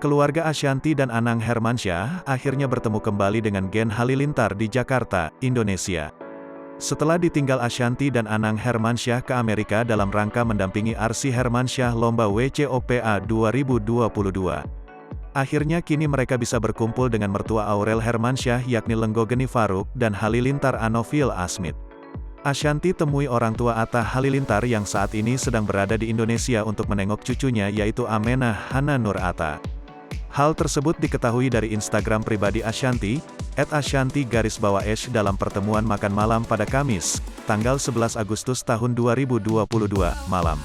Keluarga Ashanty dan Anang Hermansyah akhirnya bertemu kembali dengan Gen Halilintar di Jakarta, Indonesia. Setelah ditinggal Ashanty dan Anang Hermansyah ke Amerika dalam rangka mendampingi Arsy Hermansyah Lomba WCOPA 2022. Akhirnya kini mereka bisa berkumpul dengan mertua Aurel Hermansyah yakni Lenggogeni Faruk dan Halilintar Anovil Asmit. Ashanty temui orang tua Atta Halilintar yang saat ini sedang berada di Indonesia untuk menengok cucunya yaitu Amenah Hana Nur Atta. Hal tersebut diketahui dari Instagram pribadi Ashanty, @ashanty_, dalam pertemuan makan malam pada Kamis, tanggal 11 Agustus tahun 2022, malam.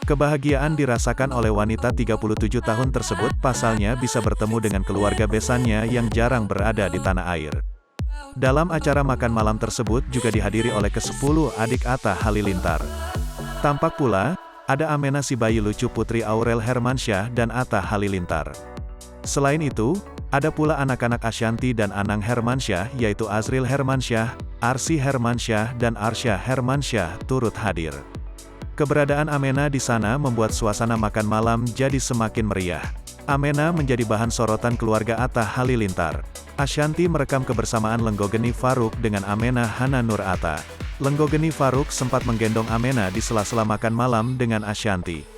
Kebahagiaan dirasakan oleh wanita 37 tahun tersebut pasalnya bisa bertemu dengan keluarga besannya yang jarang berada di tanah air. Dalam acara makan malam tersebut juga dihadiri oleh ke-10 adik Atta Halilintar. Tampak pula, ada Amenah si bayi lucu putri Aurel Hermansyah dan Atta Halilintar. Selain itu, ada pula anak-anak Ashanty dan Anang Hermansyah yaitu Azril Hermansyah, Arsy Hermansyah dan Arsya Hermansyah turut hadir. Keberadaan Amenah di sana membuat suasana makan malam jadi semakin meriah. Amenah menjadi bahan sorotan keluarga Atta Halilintar. Ashanty merekam kebersamaan Lenggogeni Faruk dengan Amenah Hana Nur Atta. Lenggogeni Faruk sempat menggendong Amenah di sela-sela makan malam dengan Ashanty.